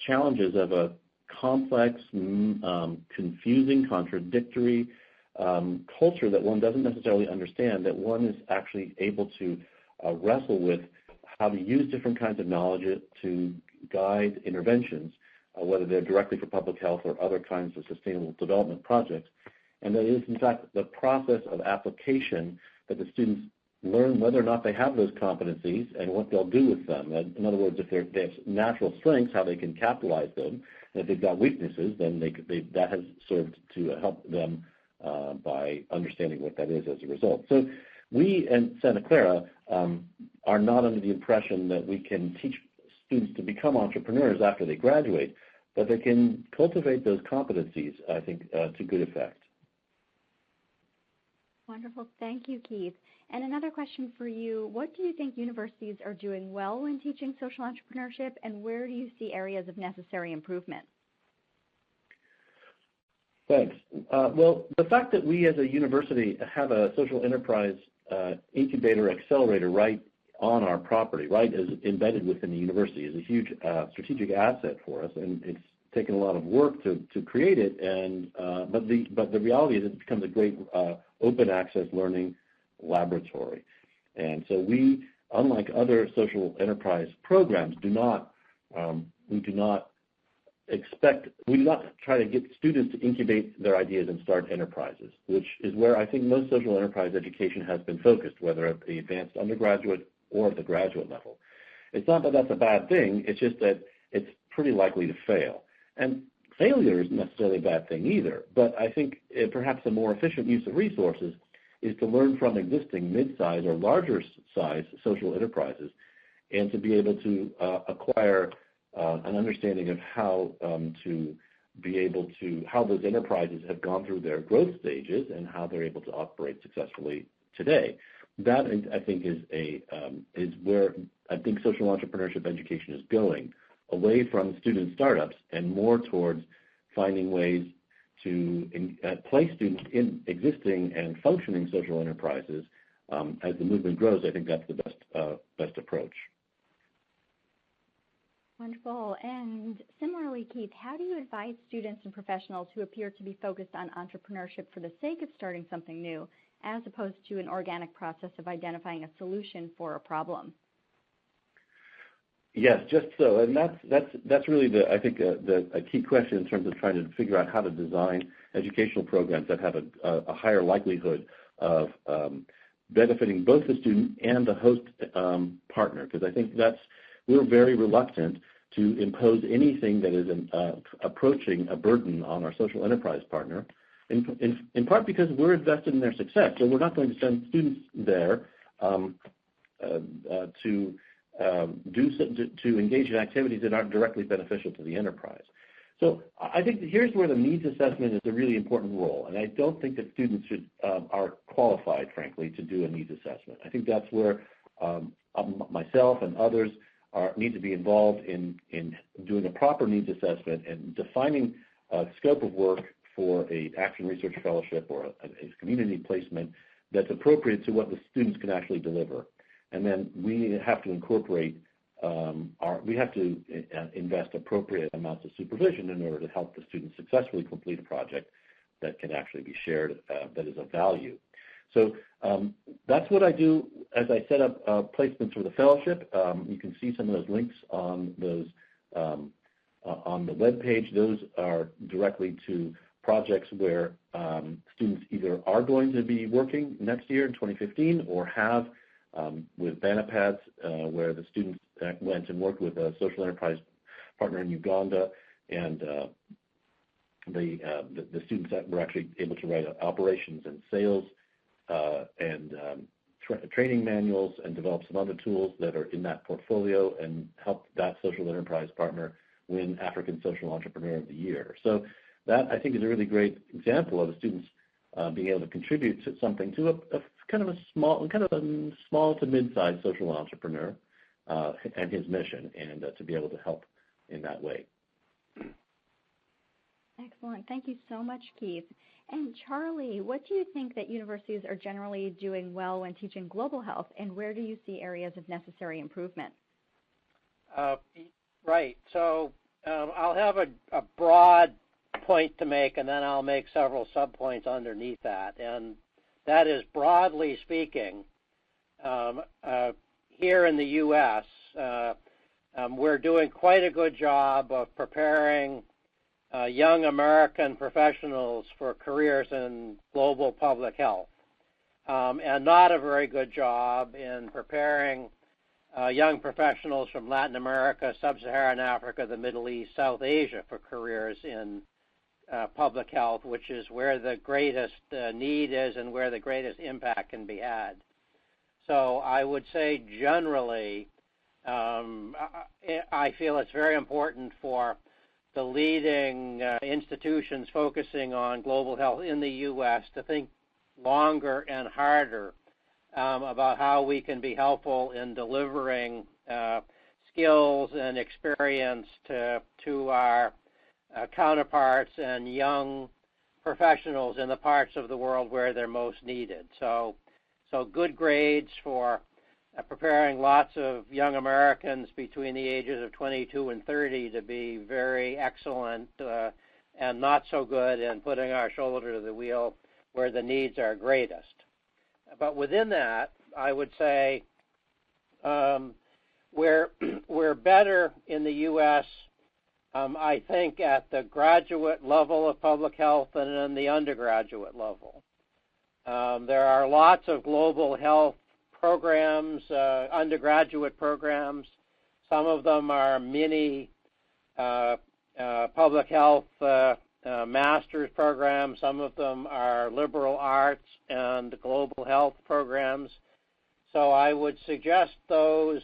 challenges of a complex, confusing, contradictory culture that one doesn't necessarily understand, that one is actually able to wrestle with how to use different kinds of knowledge to guide interventions, whether they're directly for public health or other kinds of sustainable development projects. And that is, in fact, the process of application that the students learn whether or not they have those competencies and what they'll do with them. In other words, if they have natural strengths, how they can capitalize them. And if they've got weaknesses, then that has served to help them by understanding what that is as a result. So we in Santa Clara are not under the impression that we can teach students to become entrepreneurs after they graduate, but they can cultivate those competencies, I think, to good effect. Wonderful. Thank you, Keith. And another question for you. What do you think universities are doing well in teaching social entrepreneurship, and where do you see areas of necessary improvement? Thanks. Well, the fact that we as a university have a social enterprise incubator accelerator right on our property, right, is embedded within the university, is a huge strategic asset for us, and it's taken a lot of work to create it. And but the reality is it becomes a great open access learning laboratory. And so we, unlike other social enterprise programs, we do not try to get students to incubate their ideas and start enterprises, which is where I think most social enterprise education has been focused, whether at the advanced undergraduate or at the graduate level. It's not that that's a bad thing, it's just that it's pretty likely to fail. And failure isn't necessarily a bad thing either, but I think perhaps a more efficient use of resources is to learn from existing mid-size or larger size social enterprises and to be able to acquire an understanding of how how those enterprises have gone through their growth stages and how they're able to operate successfully today. That, I think, is where I think social entrepreneurship education is going, away from student startups and more towards finding ways to place students in existing and functioning social enterprises. As the movement grows, I think that's the best approach. Wonderful. And similarly, Keith, how do you advise students and professionals who appear to be focused on entrepreneurship for the sake of starting something new, as opposed to an organic process of identifying a solution for a problem? Yes, just so, and that's really I think a key question in terms of trying to figure out how to design educational programs that have a higher likelihood of benefiting both the student and the host partner, because I think we're very reluctant to impose anything that is approaching a burden on our social enterprise partner, in part because we're invested in their success. So we're not going to send students there to engage in activities that aren't directly beneficial to the enterprise. So I think here's where the needs assessment is a really important role, and I don't think that students are qualified, frankly, to do a needs assessment. I think that's where myself and others need to be involved in doing a proper needs assessment and defining a scope of work for an action research fellowship or a community placement that's appropriate to what the students can actually deliver. And then we have to incorporate, invest appropriate amounts of supervision in order to help the students successfully complete a project that can actually be shared, that is of value. So that's what I do as I set up placements for the fellowship. You can see some of those links on those on the web page. Those are directly to projects where students either are going to be working next year in 2015 or have with Banapads, where the students went and worked with a social enterprise partner in Uganda, and the students that were actually able to write operations and sales and training manuals and develop some other tools that are in that portfolio and help that social enterprise partner win African Social Entrepreneur of the Year. So that, I think, is a really great example of the students being able to contribute to something to a small to mid-sized social entrepreneur and his mission, and to be able to help in that way. Excellent. Thank you so much, Keith. And Charlie, what do you think that universities are generally doing well when teaching global health, and where do you see areas of necessary improvement? Right. So I'll have a broad point to make, and then I'll make several subpoints underneath that. And that is, broadly speaking, here in the U.S., we're doing quite a good job of preparing young American professionals for careers in global public health, and not a very good job in preparing young professionals from Latin America, Sub-Saharan Africa, the Middle East, South Asia for careers in public health, which is where the greatest need is and where the greatest impact can be had. So I would say generally, I feel it's very important for the leading institutions focusing on global health in the U.S. to think longer and harder about how we can be helpful in delivering skills and experience to our counterparts and young professionals in the parts of the world where they're most needed. So good grades for preparing lots of young Americans between the ages of 22 and 30 to be very excellent and not so good in putting our shoulder to the wheel where the needs are greatest. But within that, I would say we're better in the U.S., I think, at the graduate level of public health than in the undergraduate level. There are lots of global health programs, undergraduate programs. Some of them are mini public health master's programs. Some of them are liberal arts and global health programs. So I would suggest those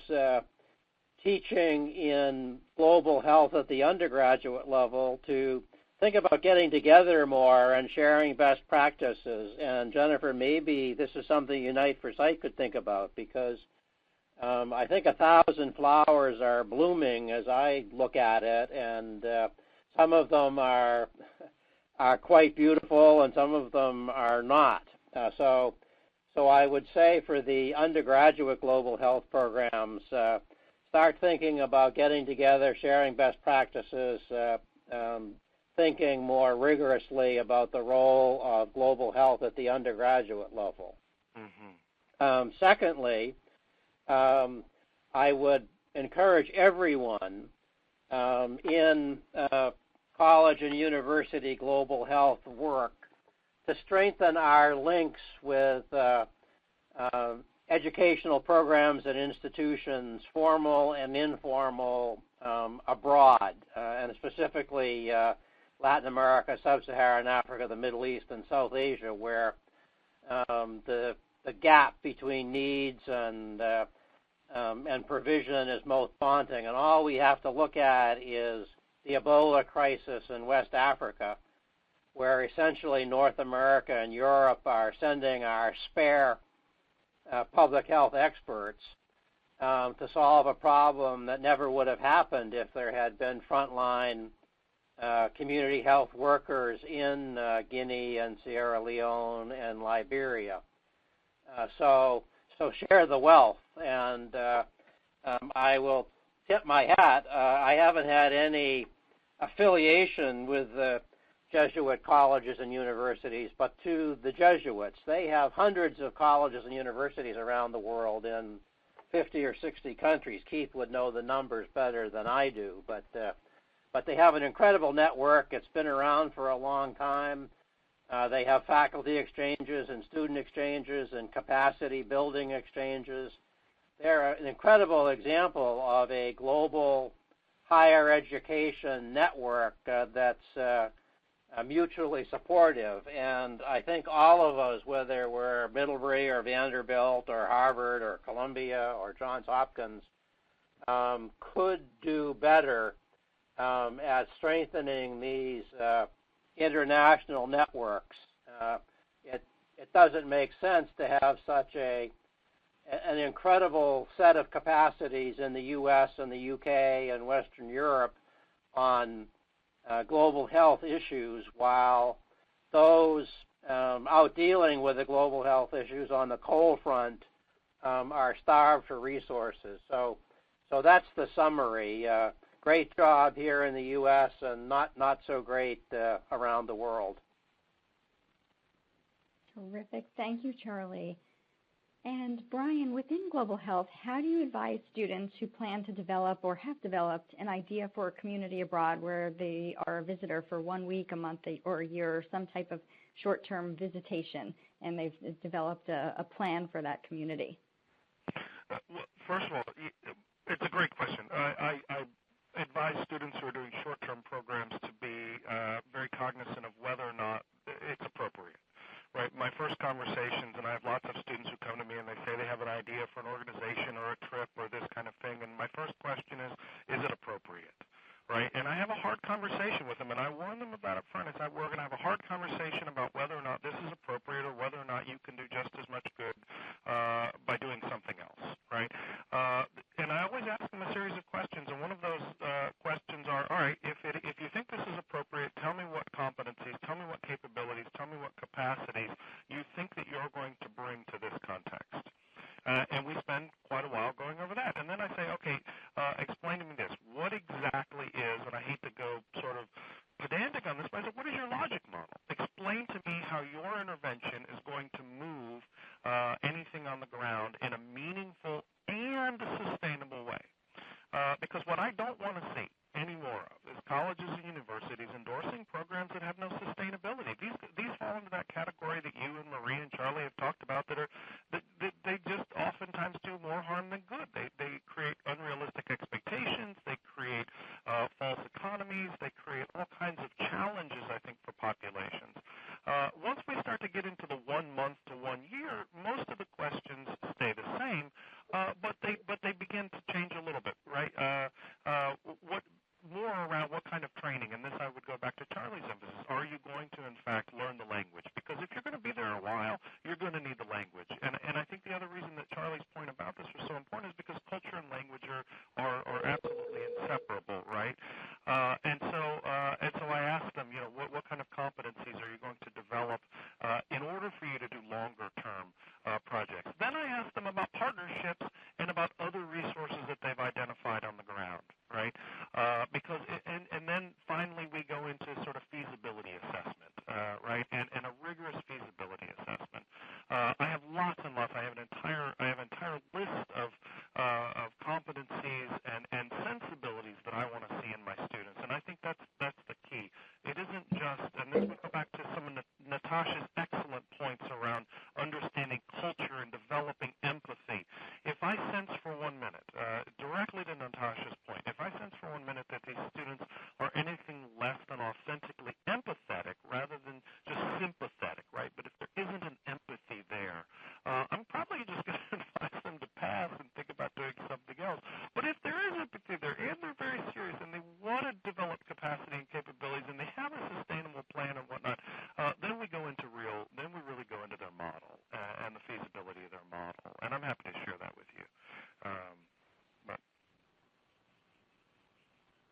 teaching in global health at the undergraduate level to think about getting together more and sharing best practices. And Jennifer, maybe this is something Unite for Sight could think about, because I think 1,000 flowers are blooming as I look at it, and some of them are quite beautiful and some of them are not. So I would say for the undergraduate global health programs, start thinking about getting together, sharing best practices, thinking more rigorously about the role of global health at the undergraduate level. Mm-hmm. Secondly, I would encourage everyone in college and university global health work to strengthen our links with educational programs and institutions, formal and informal, abroad, and specifically Latin America, Sub-Saharan Africa, the Middle East, and South Asia, where the gap between needs and provision is most daunting. And all we have to look at is the Ebola crisis in West Africa, where essentially North America and Europe are sending our spare public health experts to solve a problem that never would have happened if there had been frontline community health workers in Guinea and Sierra Leone and Liberia. So share the wealth, and I will tip my hat. I haven't had any affiliation with the Jesuit colleges and universities, but to the Jesuits. They have hundreds of colleges and universities around the world in 50 or 60 countries. Keith would know the numbers better than I do, but But they have an incredible network. It's been around for a long time. They have faculty exchanges and student exchanges and capacity building exchanges. They're an incredible example of a global higher education network that's mutually supportive. And I think all of us, whether we're Middlebury or Vanderbilt or Harvard or Columbia or Johns Hopkins, could do better at strengthening these international networks. It doesn't make sense to have such an incredible set of capacities in the U.S. and the U.K. and Western Europe on global health issues, while those out dealing with the global health issues on the cold front are starved for resources. So that's the summary. Great job here in the U.S. and not so great around the world. Terrific. Thank you, Charlie. And Brian, within global health, how do you advise students who plan to develop or have developed an idea for a community abroad where they are a visitor for 1 week, a month, or a year, or some type of short-term visitation, and they've developed a plan for that community? Well, first of all, it's a great question. I advise students who are doing short-term programs to be very cognizant of whether or not it's appropriate. Right. My first conversations, and I have lots of students who come to me and they say they have an idea for an organization or a trip or this kind of thing, and my first question is it appropriate? Right? And I have a hard conversation with them, and I warn them about it up front. I say, we're going to have a hard conversation about whether or not this is appropriate or whether or not you can do just as much good by doing something else. Right? And I always ask them a series of questions, and one of those questions are, all right, if you think this is appropriate, tell me what competencies, tell me what capabilities, tell me what capacities you think that you're going to bring to this context. And we spend quite a while going over that. And then I say, okay, explain to me this. What exactly is, and I hate to go sort of pedantic on this, but I said, what is your logic model? Explain to me how your intervention is going to move anything on the ground in a meaningful and sustainable way. Because what I don't want to see any more of is colleges and universities endorsing programs that have no sustainability. These fall into that category that you and Marie and Charlie have talked about that they just oftentimes do more harm than good. They create unrealistic expectations. They create false economies. They create all kinds of challenges, I think, for populations. Once we start to get into the 1 month to 1 year, most of the questions stay the same, but they begin to change a little bit, right? What more around what kind of training, and this I would go back to Charlie's emphasis, are you going to, in fact, learn the language? Because if you're going to be there a while, you're going to need the language. And I think the other reason that Charlie's point about this was so important is because culture and language are absolutely inseparable, right? And so I asked them, what kind of competencies are you going to develop in order for you to do longer-term projects? Then I asked them about partnerships and about other resources that they've identified on the ground, right? Because and then finally we go into sort of feasibility assessment, right? And a rigorous feasibility assessment. I have lots and lots. I have an entire list of competencies and sensibilities that I want to see in my students, and I think that's the key. It isn't just, and then we go back to some of Natasha's excellent points around understanding culture and developing empathy. If I sense for 1 minute, directly to Natasha's point, if I sense for 1 minute that these students are anything less than authentically empathetic rather than just sympathetic, right? But if there isn't an empathy there, I'm probably just going to advise them to pass and think about doing something else. But if there is empathy there and they're very serious and they want to develop capacity and capabilities and they have a sustainable plan and whatnot, then we really go into their model and the feasibility of their model. And I'm happy to share that with you.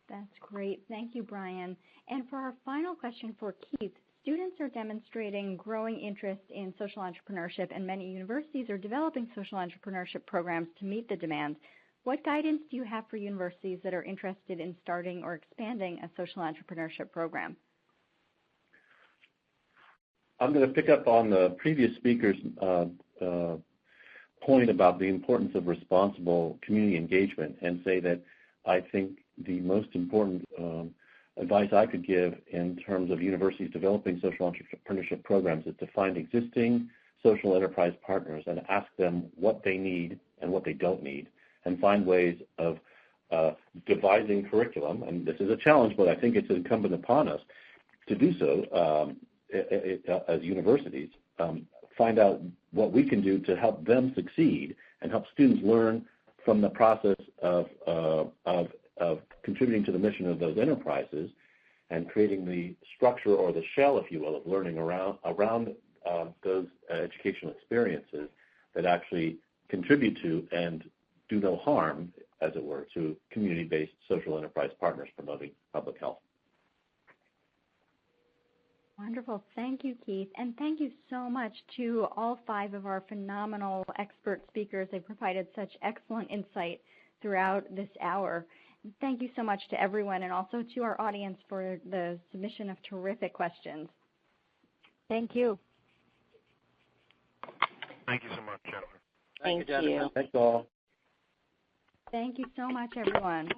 That's great. Thank you, Brian. And for our final question for Keith, students are demonstrating growing interest in social entrepreneurship, and many universities are developing social entrepreneurship programs to meet the demand. What guidance do you have for universities that are interested in starting or expanding a social entrepreneurship program? I'm going to pick up on the previous speaker's point about the importance of responsible community engagement and say that I think the most important advice I could give in terms of universities developing social entrepreneurship programs is to find existing social enterprise partners and ask them what they need and what they don't need, and find ways of devising curriculum. And this is a challenge, but I think it's incumbent upon us to do so as universities. Find out what we can do to help them succeed and help students learn from the process of contributing to the mission of those enterprises and creating the structure or the shell, if you will, of learning around those educational experiences that actually contribute to and do no harm, as it were, to community-based social enterprise partners promoting public health. Wonderful. Thank you, Keith. And thank you so much to all 5 of our phenomenal expert speakers. They provided such excellent insight throughout this hour. Thank you so much to everyone and also to our audience for the submission of terrific questions. Thank you. Thank you so much, Jennifer. Thank you, Jennifer. Thanks all. Thank you so much, everyone.